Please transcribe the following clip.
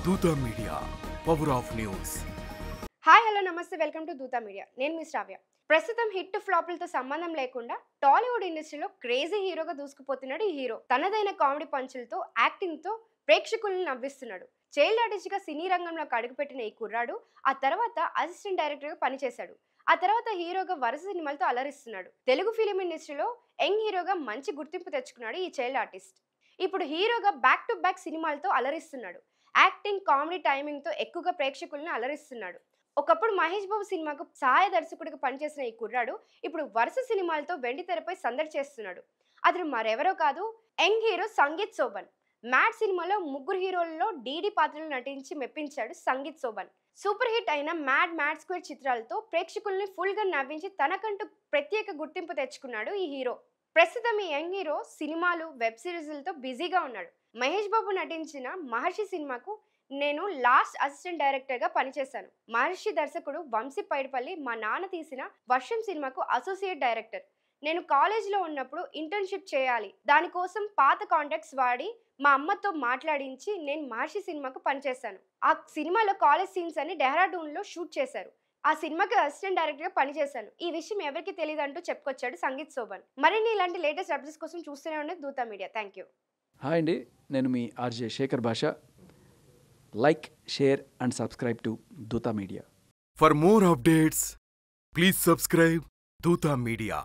దూత media power of news. Hi hello నమస్తే, welcome to Dootha media. నేను మీ శ్రావ్య. ప్రస్తుతం హిట్ ఫ్లాపులతో సంబంధం లేకుండా టాలీవుడ్ ఇండస్ట్రీలో క్రేజీ హీరోగా దూసుకుపోతున్నాడు ఈ హీరో. తనదైన కామెడీ పంచులతో యాక్టింగ్తో ప్రేక్షకులను నవ్విస్తున్నాడు. చైల్డ్ ఆర్టిస్ట్గా సినీ రంగంలోకి అడుగుపెట్టిన ఈ కుర్రాడు ఆ తర్వాత అసిస్టెంట్ డైరెక్టర్గా పనిచేశాడు. ఆ తర్వాత హీరోగా వరుస సినిమాలతో అలరిస్తున్నాడు. తెలుగు ఫిలిం ఇండస్ట్రీలో యంగ్ హీరోగా మంచి గుర్తింపు తెచ్చుకున్నాడు ఈ చైల్డ్ ఆర్టిస్ట్. ఇప్పుడు హీరోగా బ్యాక్ టు బ్యాక్ సినిమాలతో అలరిస్తున్నాడు. యాక్టింగ్, కామెడీ టైమింగ్తో ఎక్కువగా ప్రేక్షకులను అలరిస్తున్నాడు. ఒకప్పుడు మహేష్ బాబు సినిమాకు సహాయ దర్శకుడిగా పనిచేసిన ఈ కుర్రాడు ఇప్పుడు వరుస సినిమాలతో వెండితెరపై సందడి చేస్తున్నాడు. అతను మరెవరో కాదు, యంగ్ హీరో సంగీత్ సోబన్. మ్యాడ్ సినిమాలో ముగ్గురు హీరోలలో డీడీ పాత్రలు నటించి మెప్పించాడు సంగీత్ సోబన్. సూపర్ హిట్ అయిన మ్యాడ్ స్క్వేర్ చిత్రాలతో ప్రేక్షకుల్ని ఫుల్గా నవ్వించి తనకంటూ ప్రత్యేక గుర్తింపు తెచ్చుకున్నాడు ఈ హీరో. ప్రస్తుతం ఈ యంగ్ హీరో సినిమాలు, వెబ్ సిరీస్లతో బిజీగా ఉన్నాడు. మహేష్ బాబు నటించిన మహర్షి సినిమాకు నేను లాస్ట్ అసిస్టెంట్ డైరెక్టర్గా పనిచేశాను. మహర్షి దర్శకుడు వంశీ పైడిపల్లి మా నాన్న తీసిన వర్షం సినిమాకు అసోసియేట్ డైరెక్టర్. నేను కాలేజీలో ఉన్నప్పుడు ఇంటర్న్షిప్ చేయాలి, దానికోసం పాత కాంటాక్ట్స్ వాడి మా అమ్మతో మాట్లాడించి నేను మహర్షి సినిమాకు పనిచేశాను. ఆ సినిమాలో కాలేజ్ సీన్స్ అని డెహ్రాడూన్లో షూట్ చేశారు. ఆ సినిమాకి అసిస్టెంట్ డైరెక్టర్గా పనిచేశాను. ఈ విషయం ఎవరికి తెలియదు అంటూ చెప్పుకొచ్చాడు సంగీత్ సోబన్. మరిన్ని ఇలాంటి లేటెస్ట్ అప్డేట్స్ కోసం చూస్తూనే ఉండే దూత మీడియా. Thank you. హాయ్ అండి, నేను మీ RJ Shekhar Basha. Like, share and subscribe to Dootha media. For more updates please subscribe Dootha media.